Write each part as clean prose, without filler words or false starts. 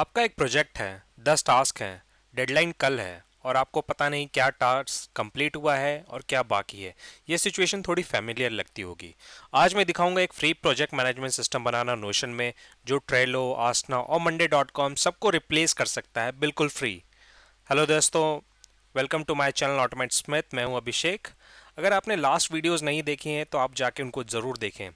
आपका एक प्रोजेक्ट है, 10 टास्क हैं, डेडलाइन कल है और आपको पता नहीं क्या टास्क कंप्लीट हुआ है और क्या बाकी है। ये सिचुएशन थोड़ी फैमिलियर लगती होगी। आज मैं दिखाऊंगा एक फ्री प्रोजेक्ट मैनेजमेंट सिस्टम बनाना नोशन में, जो ट्रेलो, आसना और monday.com सबको रिप्लेस कर सकता है बिल्कुल फ्री। हेलो दोस्तों, welcome to my channel automate Smith. मैं हूं अभिषेक। अगर आपने लास्ट वीडियोस नहीं देखी हैं तो आप जाके उनको ज़रूर देखें,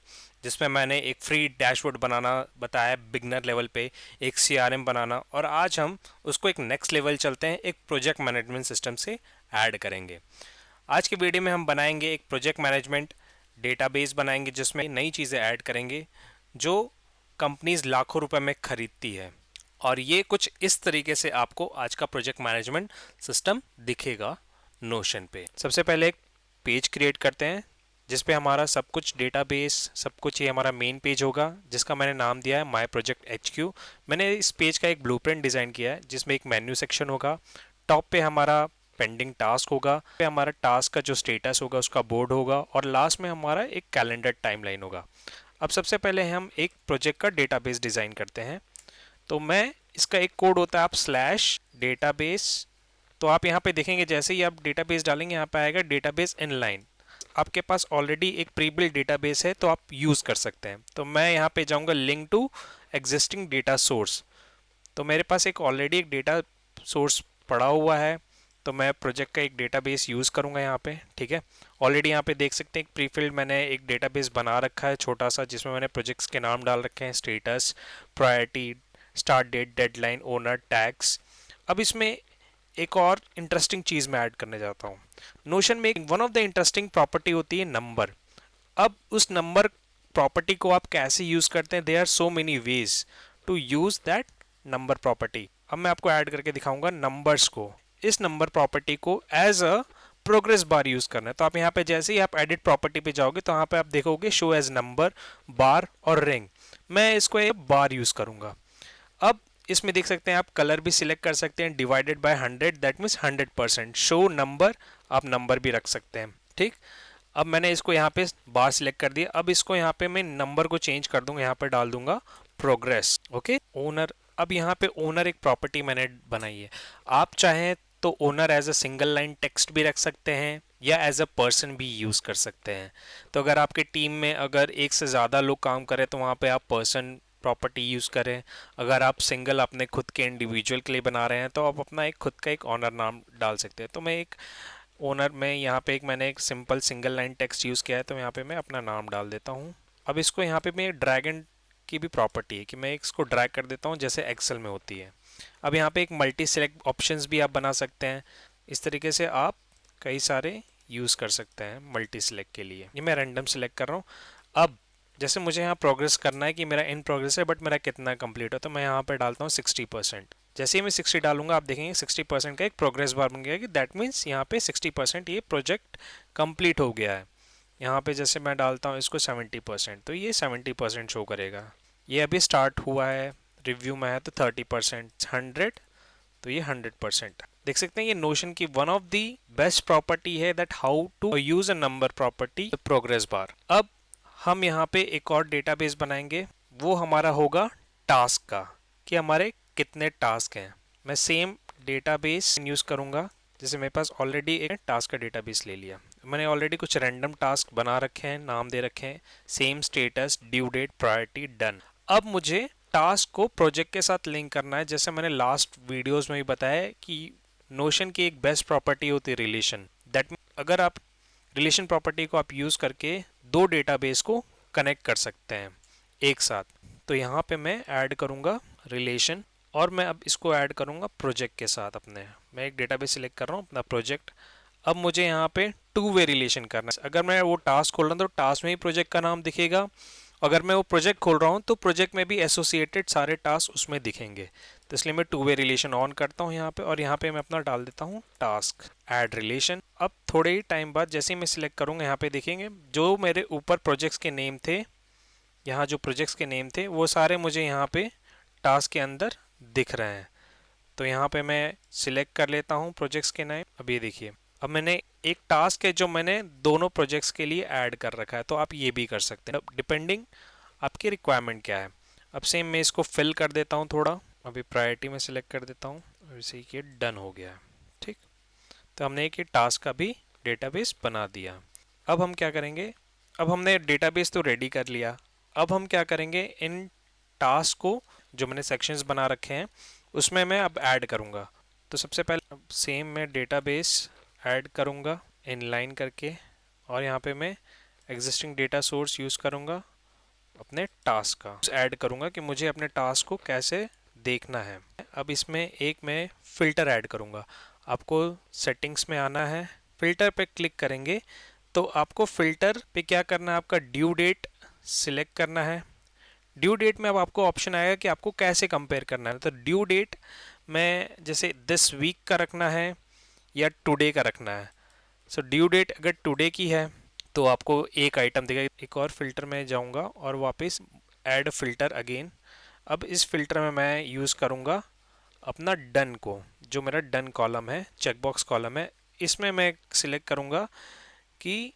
जिसमें मैंने एक फ्री डैशबोर्ड बनाना बताया बिगनर लेवल पे, एक सीआरएम बनाना, और आज हम उसको एक नेक्स्ट लेवल चलते हैं, एक प्रोजेक्ट मैनेजमेंट सिस्टम से ऐड करेंगे। आज की वीडियो में हम बनाएंगे एक प्रोजेक्ट मैनेजमेंट डेटाबेस बनाएंगे, जिसमें नई चीज़ें ऐड करेंगे जो कंपनीज लाखों रुपए में खरीदती है। और ये कुछ इस तरीके से आपको आज का प्रोजेक्ट मैनेजमेंट सिस्टम दिखेगा नोशन पे। सबसे पहले एक पेज क्रिएट करते हैं जिस पे हमारा सब कुछ डेटाबेस, सब कुछ ये हमारा मेन पेज होगा, जिसका मैंने नाम दिया है माय प्रोजेक्ट HQ। मैंने इस पेज का एक ब्लूप्रिंट डिज़ाइन किया है जिसमें एक मेन्यू सेक्शन होगा, टॉप पे हमारा पेंडिंग टास्क होगा, पे हमारा टास्क का जो स्टेटस होगा उसका बोर्ड होगा, और लास्ट में हमारा एक कैलेंडर टाइमलाइन होगा। अब सबसे पहले हम एक प्रोजेक्ट का डेटाबेस डिज़ाइन करते हैं। तो मैं इसका एक कोड होता है, आप स्लैश डेटाबेस, तो आप यहाँ पे देखेंगे जैसे ही आप डेटाबेस डालेंगे यहाँ पे आएगा डेटाबेस इनलाइन। आपके पास ऑलरेडी एक प्री बिल्ट डेटाबेस है तो आप यूज़ कर सकते हैं। तो मैं यहाँ पे जाऊँगा link to existing data source. तो मेरे पास एक ऑलरेडी एक डेटा सोर्स पड़ा हुआ है, तो मैं प्रोजेक्ट का एक डेटाबेस यूज़ करूँगा यहाँ पे। ठीक है, ऑलरेडी यहाँ पे देख सकते हैं एक प्री फिल्ड मैंने एक डेटाबेस बना रखा है छोटा सा, जिसमें मैंने प्रोजेक्ट्स के नाम डाल रखे हैं, status, priority, start date, deadline, owner, tasks. अब इसमें एक और इंटरेस्टिंग चीज़ मैं ऐड करने जाता हूँ। नोशन में one of the interesting property होती है नंबर। अब उस नंबर प्रॉपर्टी को आप कैसे यूज़ करते हैं, there are so many ways to use that number property. अब मैं आपको ऐड करके दिखाऊंगा नंबर्स को। इस नंबर प्रॉपर्टी को as a progress bar use करना है। तो आप यहाँ पे जैसे ही आप एडिट प्रॉपर्टी पे जाओगे तो यहाँ पे आप देखोगे शो एज नंबर, बार और रिंग। मैं इसको एक बार यूज़ करूँगा। अब इसमें देख सकते हैं आप कलर भी सिलेक्ट कर सकते हैं, divided by 100, that means 100%। Show number, आप नंबर भी रख सकते हैं। ठीक, अब मैंने इसको यहाँ पे बार सिलेक्ट कर दिया। अब इसको यहाँ पे मैं नंबर को चेंज कर दूंगा, यहाँ पे डाल दूंगा प्रोग्रेस। Okay, owner. अब यहाँ पे ओनर एक प्रॉपर्टी मैंने बनाई है। आप चाहें तो owner as a single line text भी रख सकते हैं या एज अ पर्सन भी यूज़ कर सकते हैं। तो अगर आपके टीम में अगर एक से ज़्यादा लोग काम करें तो वहाँ पे आप पर्सन प्रॉपर्टी यूज़ करें। अगर आप सिंगल अपने खुद के इंडिविजुअल के लिए बना रहे हैं तो आप अपना एक खुद का एक ऑनर नाम डाल सकते हैं। तो मैं एक ओनर में यहाँ पे मैंने एक simple single line text use किया है, तो यहाँ पे मैं अपना नाम डाल देता हूँ। अब इसको यहाँ पे मैं ड्रैग एंड की भी प्रॉपर्टी है कि मैं इसको ड्रैग कर देता हूँ जैसे एक्सेल में होती है। अब यहाँ पे एक मल्टी सेलेक्ट ऑप्शंस भी आप बना सकते हैं। इस तरीके से आप कई सारे यूज़ कर सकते हैं मल्टी सेलेक्ट के लिए। ये मैं रैंडम सेलेक्ट कर रहा हूँ। अब जैसे मुझे यहाँ प्रोग्रेस करना है कि मेरा इन प्रोग्रेस है बट मेरा कितना कंप्लीट हो, तो मैं यहाँ पे डालता हूँ 60%। जैसे ही मैं 60 डालूंगा आप देखेंगे 60% का एक प्रोग्रेस बार बन गया कि दैट मीन्स यहाँ पे 60% ये प्रोजेक्ट कंप्लीट हो गया है। यहाँ पे जैसे मैं डालता हूँ इसको 70%, तो ये 70% शो करेगा। ये अभी स्टार्ट हुआ है, रिव्यू में है तो 30%, 100, तो ये 100%। देख सकते हैं ये नोशन की one of the best property है, that how to use a number property progress bar. अब हम यहाँ पे एक और डेटाबेस बनाएंगे, वो हमारा होगा टास्क का, कि हमारे कितने टास्क हैं। मैं सेम डेटाबेस यूज़ करूँगा, जैसे मेरे पास ऑलरेडी एक टास्क का डेटाबेस ले लिया। मैंने ऑलरेडी कुछ रैंडम टास्क बना रखे हैं, नाम दे रखे हैं, same status, due date, priority, done. अब मुझे टास्क को प्रोजेक्ट के साथ लिंक करना है। जैसे मैंने लास्ट वीडियोस में भी बताया कि नोशन की एक बेस्ट प्रॉपर्टी होती है रिलेशन। दैट अगर आप रिलेशन प्रॉपर्टी को आप यूज़ करके दो डेटाबेस को कनेक्ट कर सकते हैं एक साथ। तो यहाँ पे मैं ऐड करूँगा रिलेशन, और मैं अब इसको ऐड करूँगा प्रोजेक्ट के साथ अपने। मैं एक डेटाबेस सिलेक्ट कर रहा हूँ अपना प्रोजेक्ट। अब मुझे यहाँ पे टू वे रिलेशन करना है। अगर मैं वो टास्क खोल रहा हूँ तो टास्क में ही प्रोजेक्ट का नाम दिखेगा, अगर मैं वो प्रोजेक्ट खोल रहा हूँ तो प्रोजेक्ट में भी एसोसिएटेड सारे टास्क उसमें दिखेंगे। तो इसलिए मैं टू वे रिलेशन ऑन करता हूँ यहाँ पे, और यहाँ पे मैं अपना डाल देता हूँ टास्क, ऐड रिलेशन। अब थोड़े ही टाइम बाद जैसे ही मैं सिलेक्ट करूँगा यहाँ पे देखेंगे जो मेरे ऊपर प्रोजेक्ट्स के नेम थे, यहाँ जो प्रोजेक्ट्स के नेम थे वो सारे मुझे यहाँ पे टास्क के अंदर दिख रहे हैं। तो यहाँ पे मैं सिलेक्ट कर लेता हूँ प्रोजेक्ट्स के नेम। अब ये देखिए, अब मैंने एक टास्क है जो मैंने दोनों प्रोजेक्ट्स के लिए ऐड कर रखा है, तो आप ये भी कर सकते हैं डिपेंडिंग आपकी रिक्वायरमेंट क्या है। अब सेम मैं इसको फिल कर देता हूँ थोड़ा, अभी प्रायोरिटी में सिलेक्ट कर देता हूँ और इसे ये डन हो गया। ठीक, तो हमने एक टास्क का भी डेटाबेस बना दिया। अब हम क्या करेंगे, अब हमने डेटाबेस तो रेडी कर लिया, अब हम क्या करेंगे, इन टास्क को जो मैंने सेक्शंस बना रखे हैं उसमें मैं अब ऐड करूँगा। तो सबसे पहले सेम मैं डेटाबेस ऐड करूँगा इनलाइन करके, और यहाँ पे मैं एग्जिस्टिंग डेटा सोर्स यूज़ करूँगा अपने टास्क का ऐड करूँगा कि मुझे अपने टास्क को कैसे देखना है। अब इसमें एक मैं फ़िल्टर ऐड करूँगा। आपको सेटिंग्स में आना है, फ़िल्टर पे क्लिक करेंगे तो आपको फ़िल्टर पे क्या करना है, आपका ड्यू डेट सिलेक्ट करना है। ड्यू डेट में अब आपको ऑप्शन आएगा कि आपको कैसे कंपेयर करना है। तो ड्यू डेट में जैसे दिस वीक का रखना है या टुडे का रखना है। सो ड्यू डेट अगर टुडे की है तो आपको एक आइटम देगा। एक और फिल्टर में जाऊंगा और वापस ऐड फिल्टर अगेन। अब इस फिल्टर में मैं यूज़ करूंगा अपना डन को, जो मेरा डन कॉलम है, चेकबॉक्स कॉलम है। इसमें मैं सिलेक्ट करूंगा कि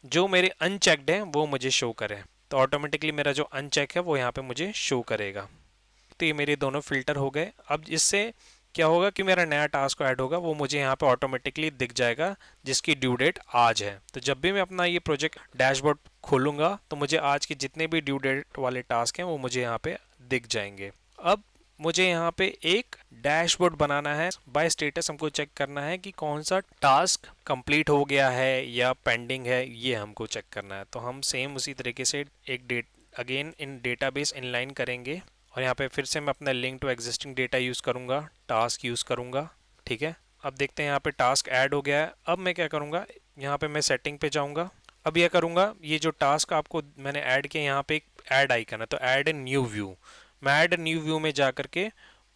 जो मेरे अनचेक्ड हैं वो मुझे शो करें। तो ऑटोमेटिकली मेरा जो अनचेक है वो यहाँ पे मुझे शो करेगा। तो ये मेरे दोनों फिल्टर हो गए। अब इससे क्या होगा कि मेरा नया टास्क ऐड होगा, वो मुझे यहाँ पे ऑटोमेटिकली दिख जाएगा जिसकी ड्यू डेट आज है। तो जब भी मैं अपना ये प्रोजेक्ट डैशबोर्ड खोलूँगा तो मुझे आज के जितने भी ड्यू डेट वाले टास्क हैं वो मुझे यहाँ पे दिख जाएंगे। अब मुझे यहाँ पे एक डैशबोर्ड बनाना है। बाय स्टेटस हमको चेक करना है कि कौन सा टास्क कंप्लीट हो गया है या पेंडिंग है, ये हमको चेक करना है। तो हम सेम उसी तरीके से एक date again in database inline करेंगे और यहाँ पे फिर से मैं अपना link to existing data use करूँगा, टास्क यूज़ करूँगा। ठीक है, अब देखते हैं यहाँ पे टास्क ऐड हो गया है। अब मैं क्या करूँगा, यहाँ पे मैं सेटिंग पे जाऊँगा। अब यह करूँगा, ये जो टास्क आपको मैंने ऐड किया यहाँ पे एक ऐड आइकन है, तो ऐड ए न्यू व्यू। मैं ऐड न्यू व्यू में जा करके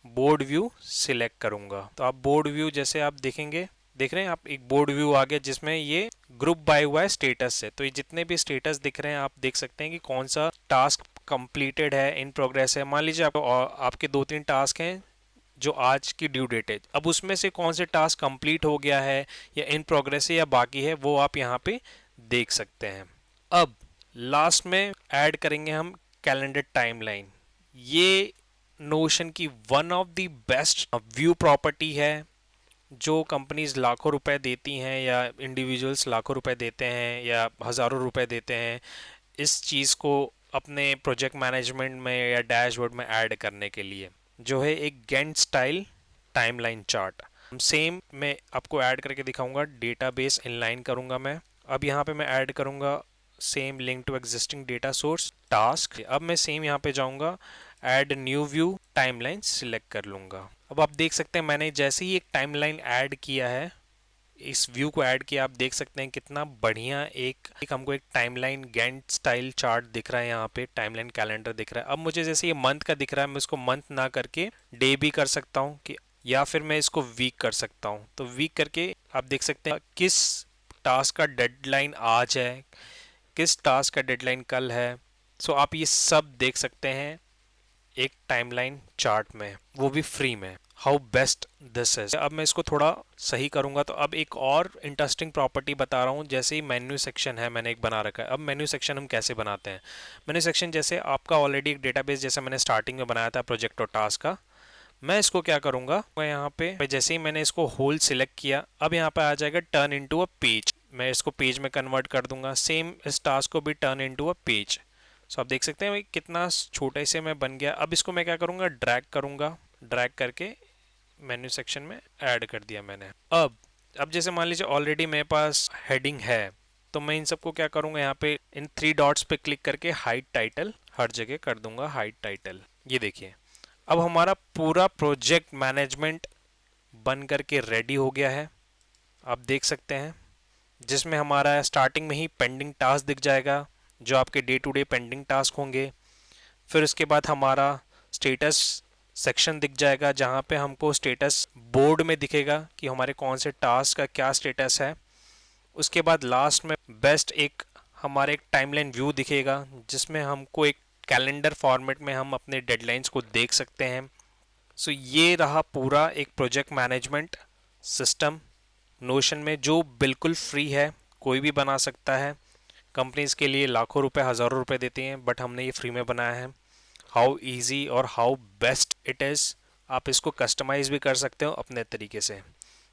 बोर्ड व्यू सिलेक्ट करूँगा। तो आप बोर्ड व्यू जैसे आप देखेंगे, देख रहे हैं आप, एक बोर्ड व्यू आ गया जिसमें ये ग्रुप बाय हुआ है स्टेटस से। तो ये जितने भी स्टेटस दिख रहे हैं आप देख सकते हैं कि कौन सा टास्क कंप्लीटेड है, इन प्रोग्रेस है। मान लीजिए आपके 2-3 टास्क हैं जो आज की ड्यू डेट है, अब उसमें से कौन से टास्क कंप्लीट हो गया है या इन प्रोग्रेस है या बाकी है, वो आप यहाँ पे देख सकते हैं। अब लास्ट में ऐड करेंगे हम कैलेंडर टाइमलाइन। ये नोशन की one of the best view property है जो कंपनीज लाखों रुपए देती हैं या इंडिविजुअल्स लाखों रुपए देते हैं या हज़ारों रुपए देते हैं इस चीज़ को अपने प्रोजेक्ट मैनेजमेंट में या डैशबोर्ड में ऐड करने के लिए, जो है एक Gantt style timeline chart. Same मैं आपको ऐड करके दिखाऊंगा। डेटाबेस इनलाइन करूंगा मैं। अब यहाँ पे मैं ऐड करूंगा same link to existing data source task. अब मैं सेम यहाँ पे जाऊंगा, add new view timeline select कर लूंगा। अब आप देख सकते हैं मैंने जैसे ही एक टाइमलाइन ऐड किया है, इस व्यू को ऐड किया, आप देख सकते हैं कितना बढ़िया एक हमको एक टाइमलाइन गैंट स्टाइल चार्ट दिख रहा है। यहाँ पे टाइमलाइन कैलेंडर दिख रहा है। अब मुझे जैसे ये मंथ का दिख रहा है, मैं इसको मंथ ना करके डे भी कर सकता हूँ कि, या फिर मैं इसको वीक कर सकता हूँ। तो वीक करके आप देख सकते हैं किस टास्क का डेडलाइन आज है, किस टास्क का डेडलाइन कल है। सो आप ये सब देख सकते हैं एक टाइमलाइन चार्ट में, वो भी फ्री में। How best this is. अब मैं इसको थोड़ा सही करूंगा। तो अब एक और इंटरेस्टिंग प्रॉपर्टी बता रहा हूँ। जैसे ही मेन्यू सेक्शन है मैंने एक बना रखा है। अब मेन्यू सेक्शन हम कैसे बनाते हैं, मेन्यू सेक्शन जैसे आपका ऑलरेडी एक डेटाबेस जैसे मैंने स्टार्टिंग में बनाया था प्रोजेक्ट और टास्क का, मैं इसको क्या करूंगा, मैं यहाँ पे जैसे ही मैंने इसको होल सिलेक्ट किया, अब यहाँ पे आ जाएगा टर्न इनटू अ पेज। मैं इसको पेज में कन्वर्ट कर दूंगा। सेम इस टास्क को भी टर्न इनटू अ पेज। सो आप देख सकते हैं भाई कितना छोटे से में बन गया। अब इसको मैं क्या करूँगा, ड्रैग करूँगा, ड्रैग करके मेन्यू सेक्शन में ऐड कर दिया मैंने। अब जैसे मान लीजिए ऑलरेडी मेरे पास हेडिंग है, तो मैं इन सबको क्या करूँगा, यहाँ पे इन 3 डॉट्स पे क्लिक करके हाइड टाइटल हर जगह कर दूंगा, हाइड टाइटल। ये देखिए अब हमारा पूरा प्रोजेक्ट मैनेजमेंट बन करके रेडी हो गया है। आप देख सकते हैं जिसमें हमारा स्टार्टिंग में ही पेंडिंग टास्क दिख जाएगा, जो आपके day to day pending task होंगे। फिर उसके बाद हमारा स्टेटस सेक्शन दिख जाएगा, जहाँ पे हमको स्टेटस बोर्ड में दिखेगा कि हमारे कौन से टास्क का क्या स्टेटस है। उसके बाद लास्ट में बेस्ट एक हमारे एक टाइमलाइन व्यू दिखेगा, जिसमें हमको एक कैलेंडर फॉर्मेट में हम अपने डेडलाइंस को देख सकते हैं। सो ये रहा पूरा एक प्रोजेक्ट मैनेजमेंट सिस्टम नोशन में, जो बिल्कुल फ्री है, कोई भी बना सकता है। कंपनीज के लिए लाखों रुपए हज़ारों रुपए देती हैं, बट हमने ये फ्री में बनाया है। हाउ इजी और हाउ बेस्ट इट इज़ आप इसको कस्टमाइज़ भी कर सकते हो अपने तरीके से।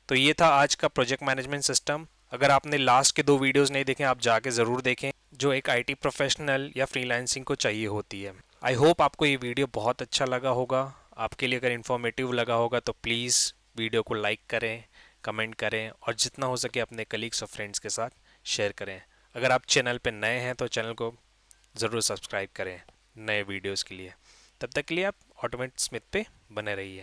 तो ये था आज का प्रोजेक्ट मैनेजमेंट सिस्टम। अगर आपने लास्ट के 2 वीडियोस नहीं देखे, आप जाके ज़रूर देखें, जो एक आईटी प्रोफेशनल या फ्रीलांसिंग को चाहिए होती है। आई होप आपको ये वीडियो बहुत अच्छा लगा होगा। आपके लिए अगर इन्फॉर्मेटिव लगा होगा तो प्लीज़ वीडियो को लाइक करें, कमेंट करें और जितना हो सके अपने कलीग्स और फ्रेंड्स के साथ शेयर करें। अगर आप चैनल पर नए हैं तो चैनल को ज़रूर सब्सक्राइब करें नए वीडियोस के लिए। तब तक के लिए आप ऑटोमेट स्मिथ पे बने रहिए।